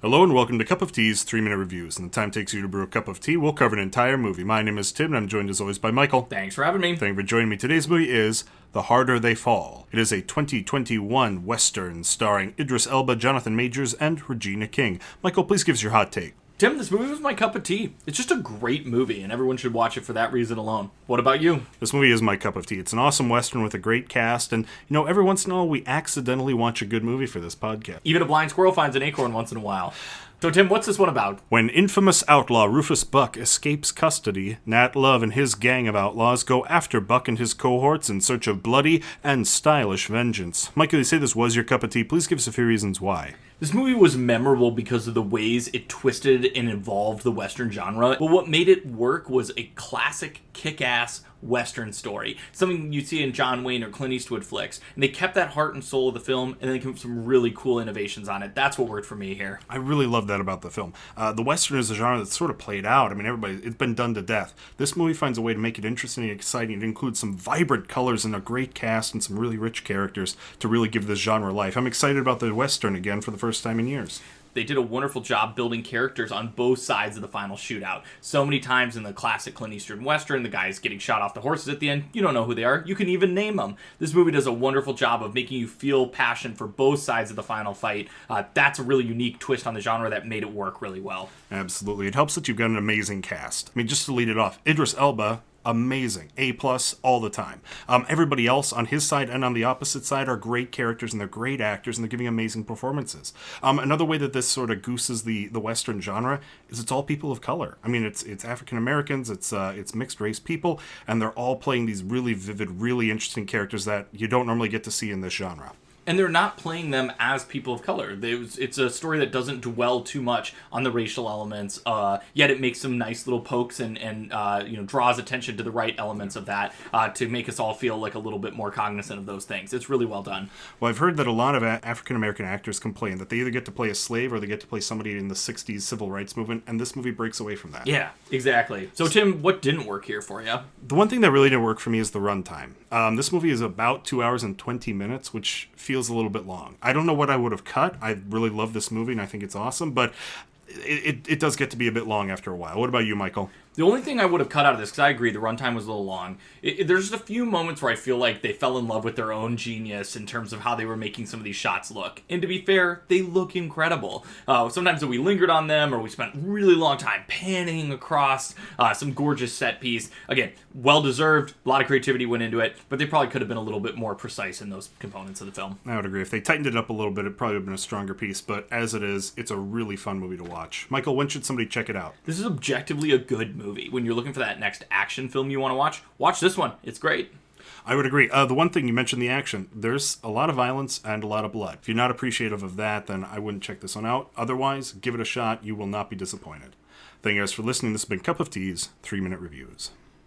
Hello and welcome to Cup of Tea's 3-Minute Reviews. And the time it takes you to brew a cup of tea, we'll cover an entire movie. My name is Tim, and I'm joined as always by Michael. Thanks for having me. Thank you for joining me. Today's movie is The Harder They Fall. It is a 2021 Western starring Idris Elba, Jonathan Majors, and Regina King. Michael, please give us your hot take. Tim, this movie was my cup of tea. It's just a great movie, and everyone should watch it for that reason alone. What about you? This movie is my cup of tea. It's an awesome Western with a great cast, and, every once in a while we accidentally watch a good movie for this podcast. Even a blind squirrel finds an acorn once in a while. So, Tim, what's this one about? When infamous outlaw Rufus Buck escapes custody, Nat Love and his gang of outlaws go after Buck and his cohorts in search of bloody and stylish vengeance. Michael, you say this was your cup of tea. Please give us a few reasons why. This movie was memorable because of the ways it twisted and evolved the Western genre, but what made it work was a classic kick-ass Western story. Something you'd see in John Wayne or Clint Eastwood flicks. And they kept that heart and soul of the film, and they came up with some really cool innovations on it. That's what worked for me here. I really love that about the film. The Western is a genre that's sort of played out. I mean, it's been done to death. This movie finds a way to make it interesting and exciting. It includes some vibrant colors and a great cast and some really rich characters to really give this genre life. I'm excited about the Western again for the first time in years. They did a wonderful job building characters on both sides of the final shootout. So many times in the classic Clint Eastwood Western, the guy's getting shot off the horses at the end. You don't know who they are. You can even name them. This movie does a wonderful job of making you feel passion for both sides of the final fight. That's a really unique twist on the genre that made it work really well. Absolutely. It helps that you've got an amazing cast. I mean, just to lead it off, Idris Elba, amazing. A+ all the time. Everybody else on his side and on the opposite side are great characters, and they're great actors, and they're giving amazing performances. Another way that this sort of gooses the Western genre is it's all people of color. I mean, it's African Americans, it's mixed race people, and they're all playing these really vivid, really interesting characters that you don't normally get to see in this genre. And they're not playing them as people of color. It's a story that doesn't dwell too much on the racial elements, yet it makes some nice little pokes and draws attention to the right elements of that to make us all feel like a little bit more cognizant of those things. It's really well done. Well, I've heard that a lot of African-American actors complain that they either get to play a slave or they get to play somebody in the 60s civil rights movement, and this movie breaks away from that. Yeah, exactly. So, Tim, what didn't work here for you? The one thing that really didn't work for me is the runtime. This movie is about 2 hours and 20 minutes, which feels a little bit long. I don't know what I would have cut. I really love this movie and I think it's awesome, but it does get to be a bit long after a while. What about you, Michael? The only thing I would have cut out of this, because I agree, the runtime was a little long. There's just a few moments where I feel like they fell in love with their own genius in terms of how they were making some of these shots look. And to be fair, they look incredible. Sometimes we lingered on them, or we spent really long time panning across some gorgeous set piece. Again, well-deserved, a lot of creativity went into it, but they probably could have been a little bit more precise in those components of the film. I would agree. If they tightened it up a little bit, it probably would have been a stronger piece, but as it is, it's a really fun movie to watch. Michael, when should somebody check it out? This is objectively a good movie. When you're looking for that next action film you want to watch this one. It's great. I would agree. The one thing you mentioned, the action. There's a lot of violence and a lot of blood. If you're not appreciative of that, then I wouldn't check this one out. Otherwise, give it a shot. You will not be disappointed. Thank you guys for listening. This has been Cup of Tea's 3-Minute Reviews.